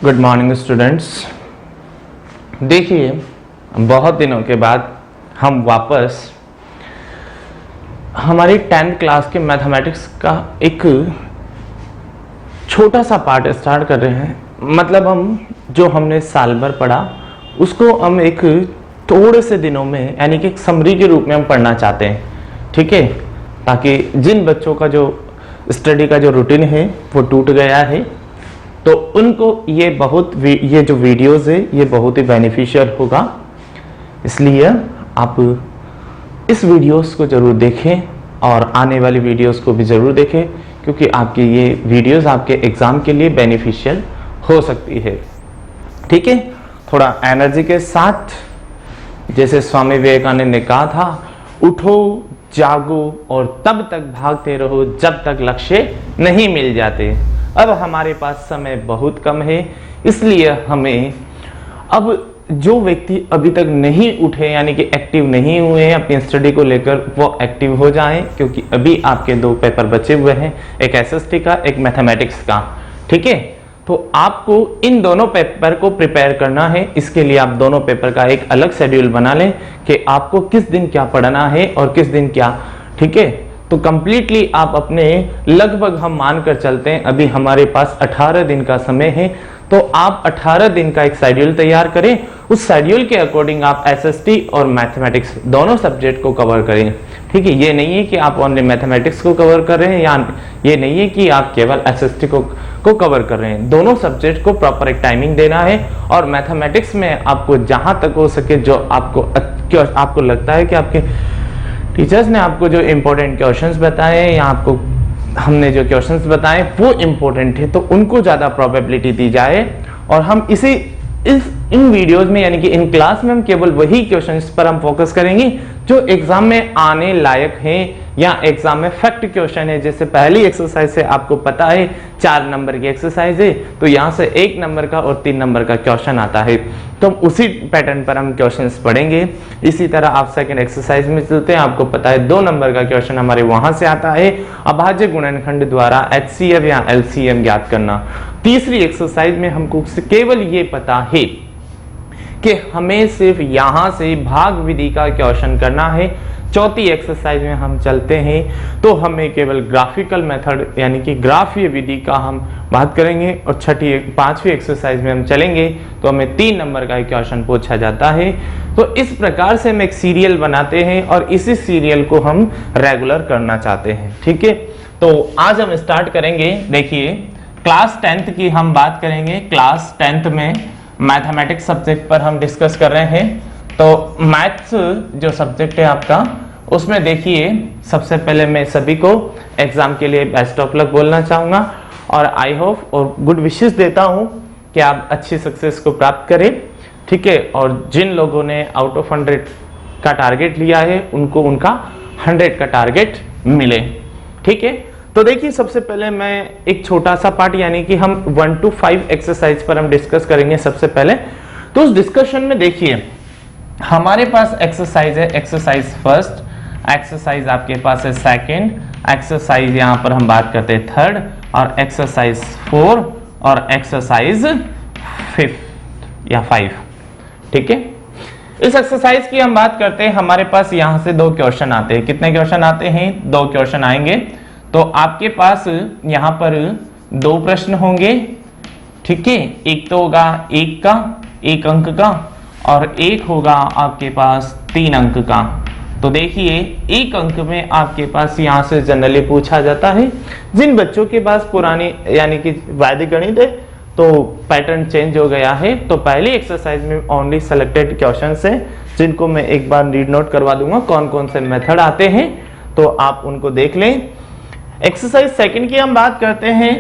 Good morning students. देखिए, बहुत दिनों के बाद हम वापस हमारी 10th क्लास के मैथमेटिक्स का एक छोटा सा पार्ट स्टार्ट कर रहे हैं। मतलब हम जो हमने साल भर पढ़ा उसको हम एक थोड़े से दिनों में यानी कि एक समरी के रूप में हम पढ़ना चाहते हैं, ठीक है, ताकि जिन बच्चों का जो स्टडी का जो रूटीन है वो टूट गया है तो उनको ये जो वीडियोस है ये बहुत ही बेनिफिशियल होगा। इसलिए आप इस वीडियोस को ज़रूर देखें और आने वाली वीडियोस को भी ज़रूर देखें, क्योंकि आपकी ये वीडियोस आपके एग्ज़ाम के लिए बेनिफिशियल हो सकती है। ठीक है, थोड़ा एनर्जी के साथ, जैसे स्वामी विवेकानंद ने कहा था, उठो जागो और तब तक भागते रहो जब तक लक्ष्य नहीं मिल जाते। अब हमारे पास समय बहुत कम है, इसलिए हमें अब जो व्यक्ति अभी तक नहीं उठे यानी कि एक्टिव नहीं हुए हैं अपनी स्टडी को लेकर, वो एक्टिव हो जाएं, क्योंकि अभी आपके 2 पेपर बचे हुए हैं, एक एसएसटी का, एक मैथमेटिक्स का। ठीक है, तो आपको इन दोनों पेपर को प्रिपेयर करना है। इसके लिए आप दोनों पेपर का एक अलग शेड्यूल बना लें कि आपको किस दिन क्या पढ़ना है और किस दिन क्या। ठीक है, तो कंप्लीटली आप अपने लगभग हम मान कर चलते हैं अभी हमारे पास 18 दिन का समय है, तो आप 18 दिन का एक शेड्यूल तैयार करें। उस शेड्यूल के अकॉर्डिंग आप एसएसटी और मैथमेटिक्स दोनों सब्जेक्ट को कवर करें। ठीक है, ये नहीं है कि आप ओनली मैथमेटिक्स को कवर कर रहे हैं या ये नहीं है कि आप केवल एसएसटी को कवर कर रहे हैं। दोनों सब्जेक्ट को प्रॉपर एक टाइमिंग देना है और मैथमेटिक्स में आपको जहां तक हो सके जो आपको लगता है कि आपके टीचर्स ने आपको जो इम्पोर्टेंट क्वेश्चंस बताए या आपको हमने जो क्वेश्चंस बताए वो इम्पोर्टेंट है, तो उनको ज़्यादा प्रोबेबिलिटी दी जाए। और हम इन वीडियोस में यानी कि इन क्लास में हम केवल वही क्वेश्चंस पर हम फोकस करेंगे जो एग्जाम में आने लायक हैं या एग्जाम में फैक्ट क्वेश्चन है। जैसे पहली एक्सरसाइज से आपको पता है 4 नंबर की एक्सरसाइज है, तो यहाँ से 1 नंबर का और 3 नंबर का क्वेश्चन आता है, तो उसी पैटर्न पर हम क्वेश्चंस पढ़ेंगे। इसी तरह आप सेकंड एक्सरसाइज में चलते हैं, आपको पता है 2 नंबर का क्वेश्चन हमारे वहां से आता है, अभाज्य गुणनखंड द्वारा HCF या LCM ज्ञात करना। तीसरी एक्सरसाइज में हमको केवल ये पता है कि हमें सिर्फ यहां से भाग विधि का क्वेश्चन करना है। चौथी एक्सरसाइज में हम चलते हैं तो हमें केवल ग्राफिकल मेथड यानी कि ग्राफीय विधि का हम बात करेंगे। और 5वीं एक्सरसाइज में हम चलेंगे तो हमें 3 नंबर का क्वेश्चन पूछा जाता है। तो इस प्रकार से हम एक सीरियल बनाते हैं और इसी सीरियल को हम रेगुलर करना चाहते हैं। ठीक है, तो आज हम स्टार्ट करेंगे। देखिए, क्लास 10th की हम बात करेंगे। क्लास 10th में मैथमेटिक्स सब्जेक्ट पर हम डिस्कस कर रहे हैं। तो मैथ्स जो सब्जेक्ट है आपका, उसमें देखिए सबसे पहले मैं सभी को एग्जाम के लिए बेस्ट ऑफ लक बोलना चाहूँगा और आई होप और गुड विशेस देता हूँ कि आप अच्छी सक्सेस को प्राप्त करें। ठीक है, और जिन लोगों ने आउट ऑफ 100 का टारगेट लिया है उनको उनका 100 का टारगेट मिले। ठीक है, तो देखिए सबसे पहले मैं एक छोटा सा पार्ट यानी कि हम 1 to 5 एक्सरसाइज पर हम डिस्कस करेंगे सबसे पहले। तो उस डिस्कशन में देखिए हमारे पास एक्सरसाइज है, एक्सरसाइज फर्स्ट, एक्सरसाइज आपके पास है सेकंड, एक्सरसाइज यहाँ पर हम बात करते हैं थर्ड, और एक्सरसाइज 4 और एक्सरसाइज 5। ठीक है, इस एक्सरसाइज की हम बात करते हैं। हमारे पास यहाँ से 2 क्वेश्चन आते हैं। कितने क्वेश्चन आते हैं? 2 क्वेश्चन आएंगे। तो आपके पास यहाँ पर 2 प्रश्न होंगे। ठीक है, एक तो होगा 1 अंक का और एक होगा आपके पास 3 अंक का। तो देखिए 1 अंक में आपके पास यहाँ से जनरली पूछा जाता है। जिन बच्चों के पास पुरानी यानी कि वैदिक गणित है तो पैटर्न चेंज हो गया है, तो पहली एक्सरसाइज में ओनली सेलेक्टेड क्वेश्चंस है जिनको मैं एक बार रीड नोट करवा दूंगा कौन कौन से मेथड आते हैं, तो आप उनको देख लें। एक्सरसाइज सेकंड की हम बात करते हैं,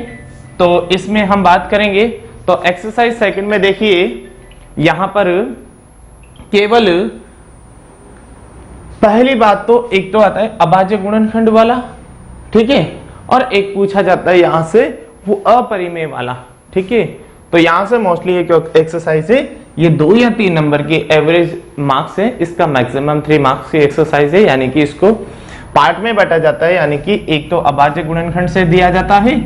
तो इसमें हम बात करेंगे। तो एक्सरसाइज सेकंड में देखिए यहां पर केवल पहली बात तो एक तो आता है अभाज्य गुणनखंड वाला, ठीक है, और एक पूछा जाता है यहां से वो अपरिमेय वाला। ठीक है, तो यहां से मोस्टली एक एक्सरसाइज है, ये 2 या 3 नंबर की एवरेज मार्क्स है, इसका मैक्सिमम 3 मार्क्स की एक्सरसाइज है, यानी कि इसको पार्ट में बांटा जाता है, यानी कि एक तो अभाज्य गुणनखंड से दिया जाता है।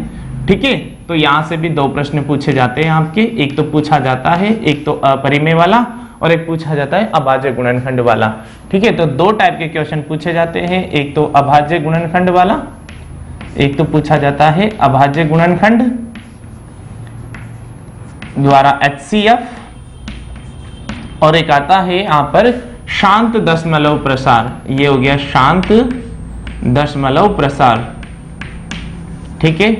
ठीक है, तो यहां से भी दो प्रश्न पूछे जाते हैं आपके, एक तो पूछा जाता है एक तो अपरिमेय वाला और एक पूछा जाता है अभाज्य गुणनखंड वाला। ठीक है, तो दो टाइप के क्वेश्चन पूछे जाते हैं, एक तो अभाज्य गुणनखंड वाला, एक तो पूछा जाता है अभाज्य गुणनखंड द्वारा HCF, और एक आता है यहां पर शांत दशमलव प्रसार। ये हो गया शांत दशमलव प्रसार। ठीक है,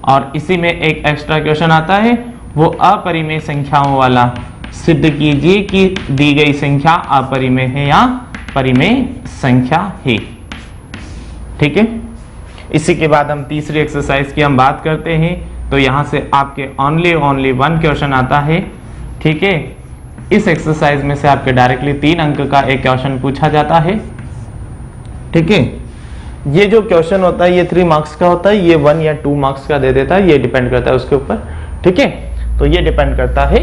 और इसी में एक एक्स्ट्रा क्वेश्चन आता है वो अपरिमेय संख्याओं वाला। सिद्ध कीजिए कि दी गई संख्या अपरिमेय है या परिमेय संख्या है। ठीक है, इसी के बाद हम तीसरी एक्सरसाइज की हम बात करते हैं। तो यहां से आपके ओनली वन क्वेश्चन आता है। ठीक है, इस एक्सरसाइज में से आपके डायरेक्टली 3 अंक का एक क्वेश्चन पूछा जाता है। ठीक है, ये जो क्वेश्चन होता है ये 3 मार्क्स का होता है, ये 1 या 2 मार्क्स का दे देता है, ये डिपेंड करता है उसके ऊपर। ठीक है, तो ये डिपेंड करता है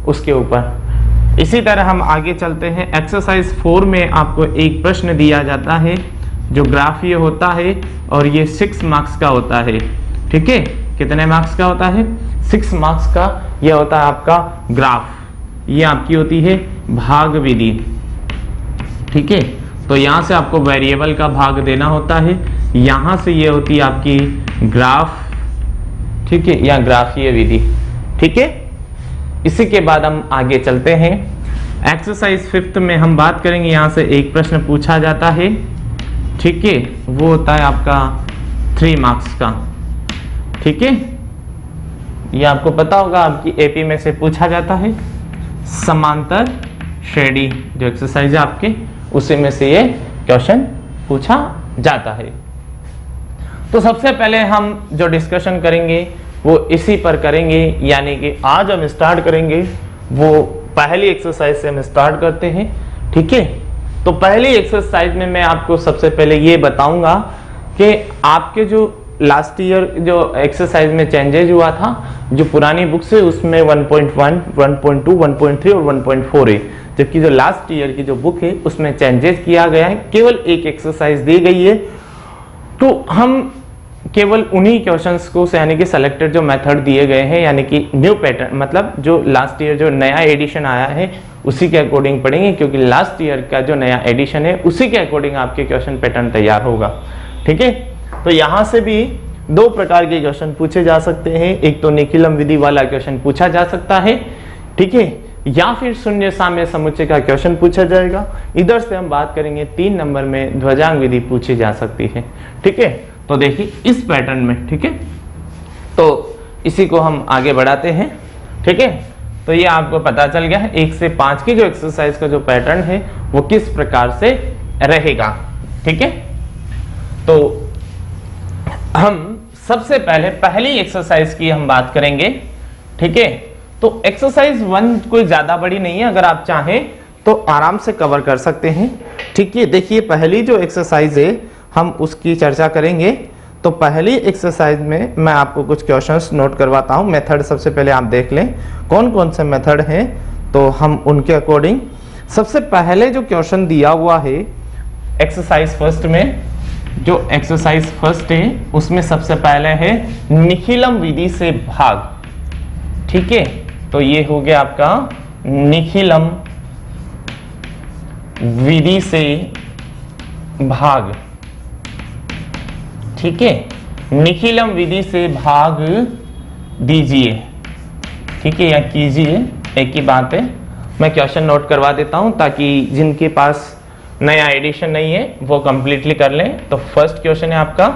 उसके ऊपर। इसी तरह हम आगे चलते हैं। एक्सरसाइज 4 में आपको एक प्रश्न दिया जाता है जो ग्राफ ये होता है और ये 6 मार्क्स का होता है। ठीक है, कितने मार्क्स का होता है? 6 मार्क्स का ये होता है आपका ग्राफ। ये आपकी होती है भाग विधि। ठीक है, तो यहां से आपको वेरिएबल का भाग देना होता है, यहां से ये होती है आपकी ग्राफ। ठीक है, या ग्राफीय विधि। ठीक है, इसी के बाद हम आगे चलते हैं। एक्सरसाइज 5 में हम बात करेंगे, यहां से एक प्रश्न पूछा जाता है। ठीक है, वो होता है आपका 3 मार्क्स का। ठीक है, ये आपको पता होगा आपकी एपी में से पूछा जाता है। समांतर श्रेणी जो एक्सरसाइज है आपके, उसी में से ये क्वेश्चन पूछा जाता है। तो सबसे पहले हम जो डिस्कशन करेंगे वो इसी पर करेंगे, यानी कि आज हम स्टार्ट करेंगे वो पहली एक्सरसाइज से हम स्टार्ट करते हैं। ठीक है, तो पहली एक्सरसाइज में मैं आपको सबसे पहले ये बताऊंगा कि आपके जो लास्ट ईयर जो एक्सरसाइज में चेंजेज हुआ था, जो पुरानी बुक से उसमें 1.1, 1.2, 1.3 और 1.4 है, जबकि जो लास्ट ईयर की जो बुक है उसमें चेंजेस किया गया है, केवल एक एक्सरसाइज दी गई है। तो हम केवल उन्हीं क्वेश्चंस को यानी कि सेलेक्टेड जो मेथड दिए गए हैं, यानी कि न्यू पैटर्न, मतलब जो लास्ट ईयर जो नया एडिशन आया है उसी के अकॉर्डिंग पढ़ेंगे, क्योंकि लास्ट ईयर का जो नया एडिशन है उसी के अकॉर्डिंग आपके क्वेश्चन पैटर्न तैयार होगा। ठीक है, तो यहां से भी 2 प्रकार के क्वेश्चन पूछे जा सकते हैं, एक तो निखिलम विधि वाला क्वेश्चन पूछा जा सकता है। ठीक है, या फिर शून्य साम्य समुच्चय का क्वेश्चन पूछा जाएगा। इधर से हम बात करेंगे 3 नंबर में ध्वजांग विधि पूछी जा सकती है। ठीक है, तो देखिए इस पैटर्न में। ठीक है, तो इसी को हम आगे बढ़ाते हैं। ठीक है, तो ये आपको पता चल गया है 1 से 5 की जो एक्सरसाइज का जो पैटर्न है वो किस प्रकार से रहेगा। ठीक है, तो हम सबसे पहले पहली एक्सरसाइज की हम बात करेंगे। ठीक है, तो एक्सरसाइज 1 कोई ज्यादा बड़ी नहीं है, अगर आप चाहें तो आराम से कवर कर सकते हैं। ठीक है, देखिए पहली जो एक्सरसाइज है हम उसकी चर्चा करेंगे। तो पहली एक्सरसाइज में मैं आपको कुछ क्वेश्चंस नोट करवाता हूं। मेथड सबसे पहले आप देख लें कौन कौन से मेथड हैं, तो हम उनके अकॉर्डिंग सबसे पहले जो क्वेश्चन दिया हुआ है एक्सरसाइज फर्स्ट में, जो एक्सरसाइज फर्स्ट है उसमें सबसे पहले है निखिलम विधि से भाग। ठीक है, तो ये हो गया आपका निखिलम विधि से भाग। ठीक है, निखिलम विधि से भाग दीजिए। ठीक है, या कीजिए, एक ही बात है। मैं क्वेश्चन नोट करवा देता हूं ताकि जिनके पास नया एडिशन नहीं है वो कंप्लीटली कर लें। तो फर्स्ट क्वेश्चन है आपका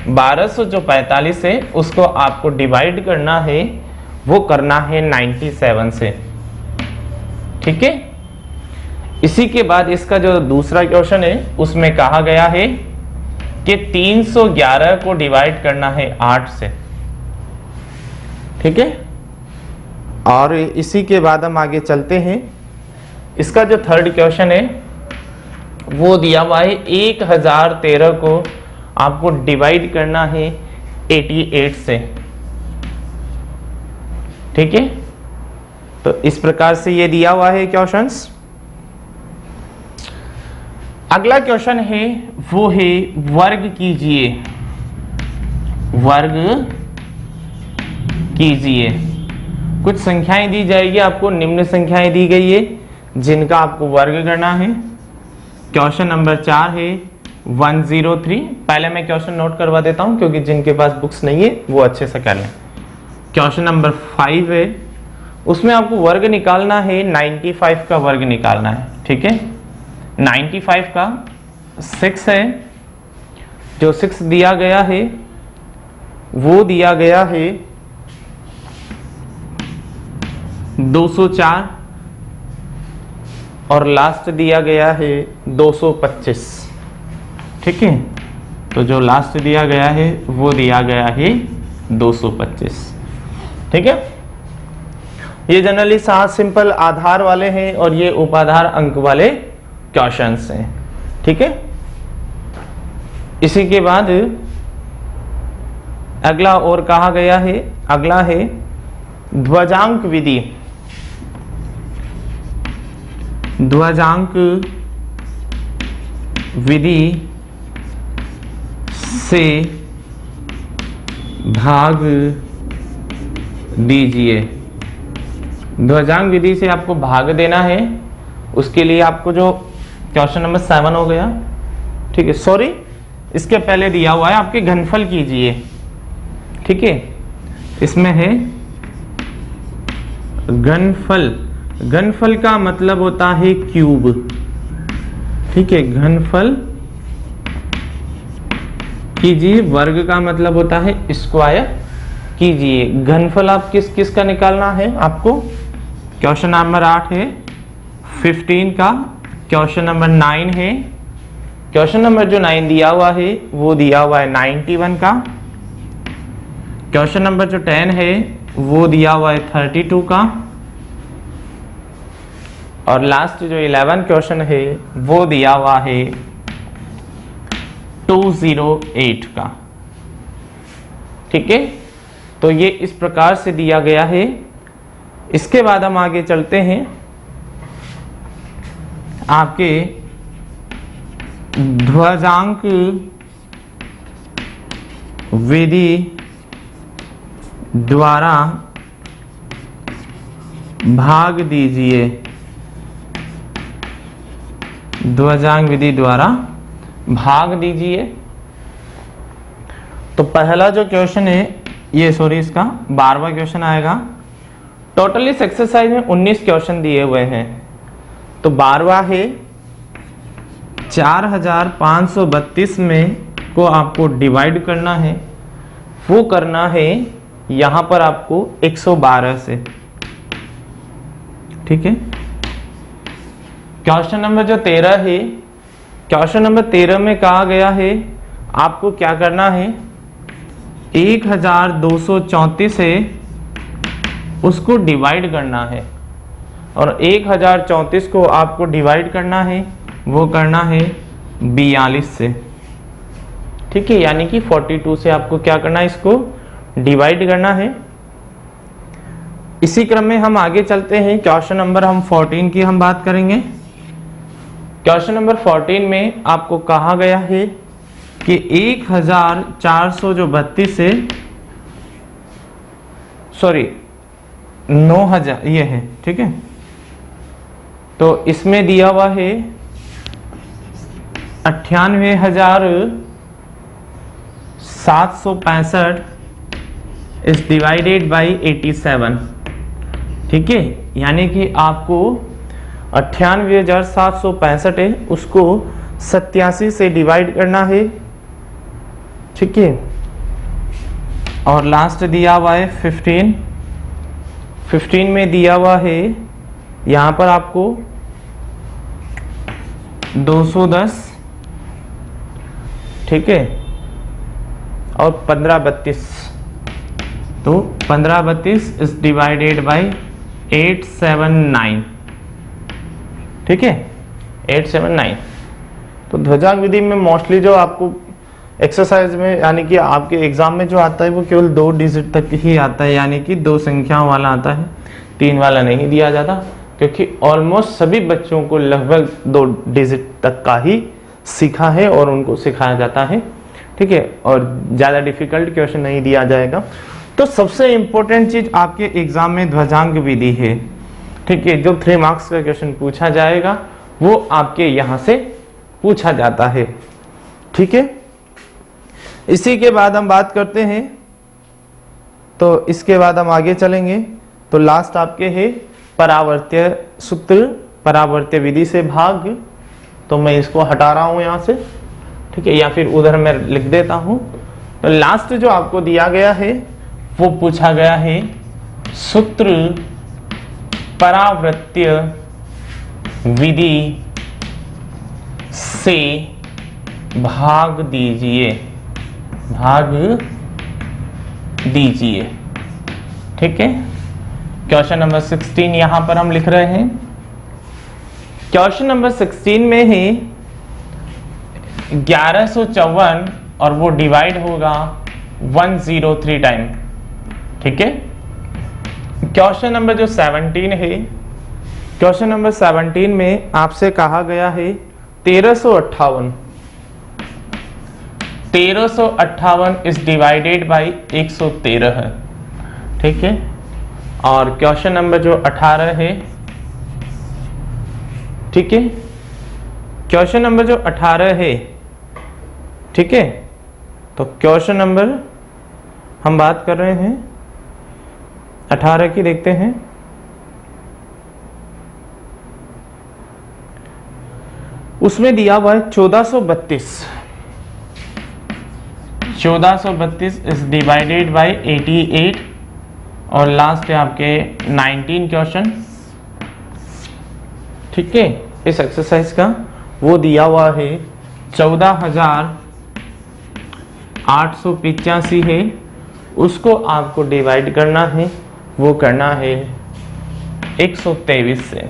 1245 है, उसको आपको डिवाइड करना है, वो करना है 97 से। ठीक है, इसी के बाद इसका जो दूसरा क्वेश्चन है उसमें कहा गया है कि 311 को डिवाइड करना है 8 से। ठीक है, और इसी के बाद हम आगे चलते हैं। इसका जो थर्ड क्वेश्चन है वो दिया हुआ है 1013 को आपको डिवाइड करना है 88 से। ठीक है, तो इस प्रकार से ये दिया हुआ है क्वेश्चंस। अगला क्वेश्चन है वो है वर्ग कीजिए, वर्ग कीजिए। कुछ संख्याएं दी जाएगी आपको, निम्न संख्याएं दी गई है जिनका आपको वर्ग करना है। क्वेश्चन नंबर 4 है 103। पहले मैं क्वेश्चन नोट करवा देता हूं क्योंकि जिनके पास बुक्स नहीं है वो अच्छे से कर लें। क्वेश्चन नंबर 5 है, उसमें आपको वर्ग निकालना है, 95 का वर्ग निकालना है। ठीक है, 95 का 6 है, जो 6 दिया गया है वो दिया गया है 204 और लास्ट दिया गया है 225। ठीक है, तो जो लास्ट दिया गया है वो दिया गया है 225। ठीक है, ये जनरली 7 सिंपल आधार वाले हैं और ये उपाधार अंक वाले क्वेश्चंस हैं। ठीक है, इसी के बाद अगला और कहा गया है, अगला है ध्वजांक विधि। ध्वजांक विधि से भाग दीजिए। ध्वजांक विधि से आपको भाग देना है, उसके लिए आपको जो क्वेश्चन नंबर 7 हो गया, ठीक है, सॉरी इसके पहले दिया हुआ है आपके घनफल कीजिए। ठीक है, इसमें है घनफल। घनफल का मतलब होता है क्यूब। ठीक है, घनफल कीजिए, वर्ग का मतलब होता है स्क्वायर कीजिए। घनफल आप किस किस का निकालना है आपको? क्वेश्चन नंबर 8 है 15 का, क्वेश्चन नंबर 9 है, क्वेश्चन नंबर जो 9 दिया हुआ है वो दिया हुआ है 91 का, क्वेश्चन नंबर जो 10 है वो दिया हुआ है 32 का, और लास्ट जो 11 क्वेश्चन है वो दिया हुआ है 208 का। ठीक है, तो ये इस प्रकार से दिया गया है। इसके बाद हम आगे चलते हैं आपके ध्वजांक विधि द्वारा भाग दीजिए। ध्वजांक विधि द्वारा भाग दीजिए। तो पहला जो क्वेश्चन है ये, सॉरी, इसका 12वां क्वेश्चन आएगा। टोटल इस एक्सरसाइज में 19 क्वेश्चन दिए हुए हैं। तो 12वां है 4532 में को आपको डिवाइड करना है, वो करना है यहां पर आपको 112 से। ठीक है, क्वेश्चन नंबर जो 13 है, क्वेश्चन नंबर 13 में कहा गया है आपको क्या करना है, 1234 है उसको डिवाइड करना है, और 1034 को आपको डिवाइड करना है, वो करना है 42 से। ठीक है, यानी कि 42 से आपको क्या करना है, इसको डिवाइड करना है। इसी क्रम में हम आगे चलते हैं। क्वेश्चन नंबर हम 14 की हम बात करेंगे। क्वेश्चन नंबर 14 में आपको कहा गया है कि 1432 है, सॉरी 9000 ये है। ठीक है, तो इसमें दिया हुआ है 98,765 इज डिवाइडेड बाई 87। ठीक है, यानी कि आपको 98,765 है उसको 87 से डिवाइड करना है। ठीक है, और लास्ट दिया हुआ है 15 में दिया हुआ है यहां पर आपको 210। ठीक है, और 1532, तो 1532 इज डिवाइडेड बाई 879। ठीक है, 879। तो ध्वजांक विधि में मोस्टली जो आपको एक्सरसाइज में यानी कि आपके एग्जाम में जो आता है वो केवल 2 डिजिट तक ही आता है, यानी कि 2 संख्याओं वाला आता है, 3 वाला नहीं दिया जाता, क्योंकि ऑलमोस्ट सभी बच्चों को लगभग 2 डिजिट तक का ही सीखा है और उनको सिखाया जाता है। ठीक है, और ज़्यादा डिफिकल्ट क्वेश्चन नहीं दिया जाएगा। तो सबसे इंपॉर्टेंट चीज आपके एग्जाम में ध्वजांक विधि है, ठीक है। जो 3 मार्क्स का क्वेश्चन पूछा जाएगा वो आपके यहां से पूछा जाता है, ठीक है। इसी के बाद हम बात करते हैं, तो इसके बाद हम आगे चलेंगे। तो लास्ट आपके है परावर्त्य सूत्र, परावर्त्य विधि से भाग। तो मैं इसको हटा रहा हूं यहां से, ठीक है, या फिर उधर मैं लिख देता हूं। तो लास्ट जो आपको दिया गया है वो पूछा गया है सूत्र परावर्त्य विधि से भाग दीजिए, भाग दीजिए, ठीक है। क्वेश्चन नंबर 16 यहां पर हम लिख रहे हैं। क्वेश्चन नंबर 16 में है 1154 और वो डिवाइड होगा 103 टाइम, ठीक है। क्वेश्चन नंबर जो 17 है, क्वेश्चन नंबर 17 में आपसे कहा गया है 1358 इज डिवाइडेड बाई 113 है, ठीक है। और क्वेश्चन नंबर जो 18 है, ठीक है, क्वेश्चन नंबर जो 18 है, ठीक है। तो क्वेश्चन नंबर हम बात कर रहे हैं 18 की, देखते हैं। उसमें दिया हुआ है 1432 इज डिवाइडेड बाय 88 और लास्ट है आपके 19 क्वेश्चन, ठीक है। इस एक्सरसाइज का वो दिया हुआ है 14,885 है, उसको आपको डिवाइड करना है, वो करना है 123 से,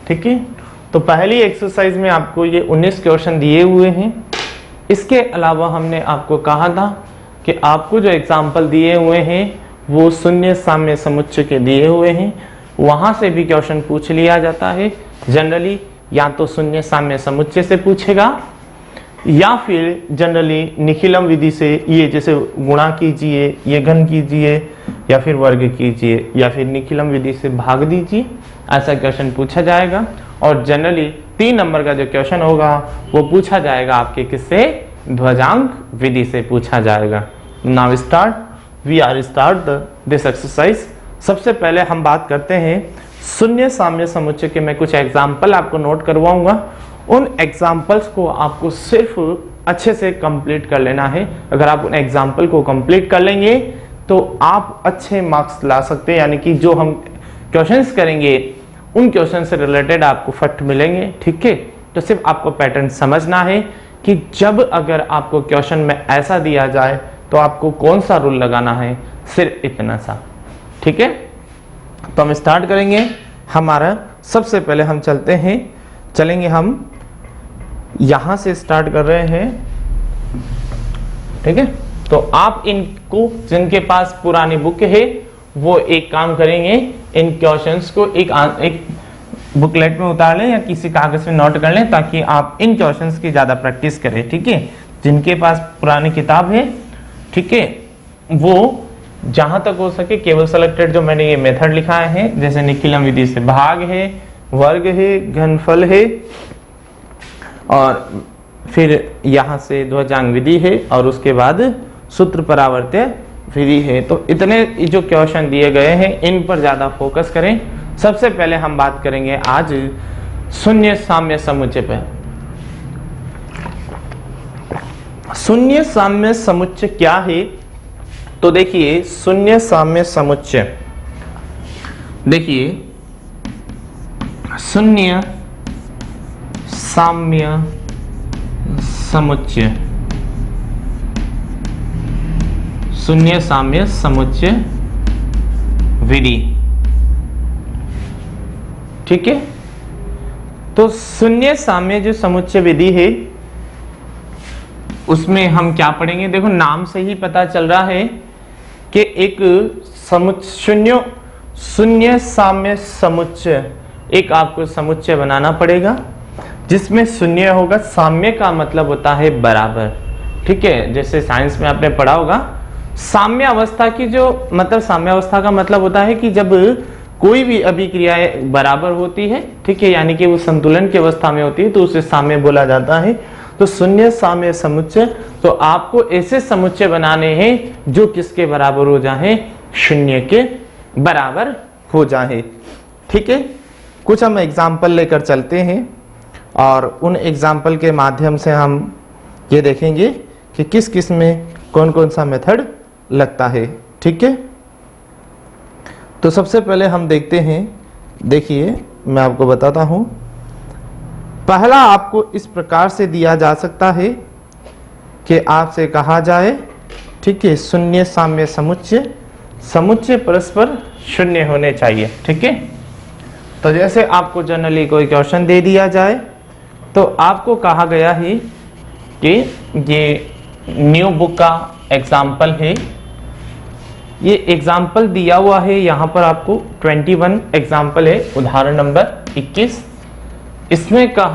ठीक है। तो पहली एक्सरसाइज में आपको ये 19 क्वेश्चन दिए हुए हैं। इसके अलावा हमने आपको कहा था कि आपको जो एग्जाम्पल दिए हुए हैं वो शून्य साम्य समुच्चय के दिए हुए हैं, वहां से भी क्वेश्चन पूछ लिया जाता है। जनरली या तो शून्य साम्य समुच्चय से पूछेगा या फिर जनरली निखिलम विधि से, ये जैसे गुणा कीजिए, ये घन कीजिए या फिर वर्ग कीजिए या फिर निखिलम विधि से भाग दीजिए, ऐसा क्वेश्चन पूछा जाएगा। और जनरली 3 नंबर का जो क्वेश्चन होगा वो पूछा जाएगा आपके किससे, ध्वजांक विधि से पूछा जाएगा। Now we are start this exercise. सबसे पहले हम बात करते हैं शून्य साम्य समुच्चय के। मैं कुछ एग्जाम्पल आपको नोट करवाऊंगा, उन एग्जाम्पल्स को आपको सिर्फ अच्छे से कंप्लीट कर लेना है। अगर आप उन एग्जाम्पल को कंप्लीट कर लेंगे तो आप अच्छे मार्क्स ला सकते हैं, यानी कि जो हम क्वेश्चंस करेंगे उन क्वेश्चन से रिलेटेड आपको फैक्ट मिलेंगे, ठीक है। तो सिर्फ आपको पैटर्न समझना है कि जब अगर आपको क्वेश्चन में ऐसा दिया जाए तो आपको कौन सा रूल लगाना है, सिर्फ इतना सा, ठीक है। तो हम स्टार्ट करेंगे हमारा। सबसे पहले हम चलेंगे हम यहां से स्टार्ट कर रहे हैं, ठीक है। तो आप इनको, जिनके पास पुरानी बुक है, वो एक काम करेंगे, इन क्वेश्चंस को एक बुकलेट में उतार लें या किसी कागज में नोट कर लें, ताकि आप इन क्वेश्चंस की ज्यादा प्रैक्टिस करें, ठीक है। जिनके पास पुरानी किताब है, ठीक है, वो जहां तक हो सके केवल सेलेक्टेड जो मैंने ये मेथड लिखा है, जैसे निखिलम विधि से भाग है, वर्ग है, घनफल है, और फिर यहां से ध्वजांक विधि है, और उसके बाद सूत्र परावर्त्य विधि है। तो इतने जो क्वेश्चन दिए गए हैं इन पर ज्यादा फोकस करें। सबसे पहले हम बात करेंगे आज शून्य साम्य समुच्चय पे। शून्य साम्य समुच्चय क्या है? तो देखिए, शून्य साम्य समुच्चय, देखिए शून्य साम्य समुच्चय, शून्य साम्य समुच्चय विधि, ठीक है। तो शून्य साम्य जो समुच्चय विधि है उसमें हम क्या पढ़ेंगे? देखो, नाम से ही पता चल रहा है कि एक शून्य साम्य समुच्चय, एक आपको समुच्चय बनाना पड़ेगा जिसमें शून्य होगा। साम्य का मतलब होता है बराबर, ठीक है। जैसे साइंस में आपने पढ़ा होगा साम्य अवस्था की जो मतलब साम्य अवस्था का मतलब होता है कि जब कोई भी अभिक्रियाएं बराबर होती है, ठीक है, यानी कि वो संतुलन की अवस्था में होती है तो उसे साम्य बोला जाता है। तो शून्य साम्य समुच्चय, तो आपको ऐसे समुच्चय बनाने हैं जो किसके बराबर हो जाए, शून्य के बराबर हो जाए। ठीक है, कुछ हम एग्जाम्पल लेकर चलते हैं और उन एग्जाम्पल के माध्यम से हम ये देखेंगे कि किस किस में कौन कौन सा मेथड लगता है। ठीक है, तो सबसे पहले हम देखते हैं, देखिए मैं आपको बताता हूं। पहला आपको इस प्रकार से दिया जा सकता है कि आपसे कहा जाए, ठीक है, शून्य साम्य समुच्चय, समुच्चय परस्पर शून्य होने चाहिए। ठीक है, तो जैसे आपको जनरली कोई क्वेश्चन दे दिया जाए तो आपको कहा गया है कि ये न्यू बुक का एग्जाम्पल है, ये एग्जाम्पल दिया हुआ है यहाँ पर आपको 21 एग्जाम्पल है, उदाहरण नंबर 21। इसमें कहा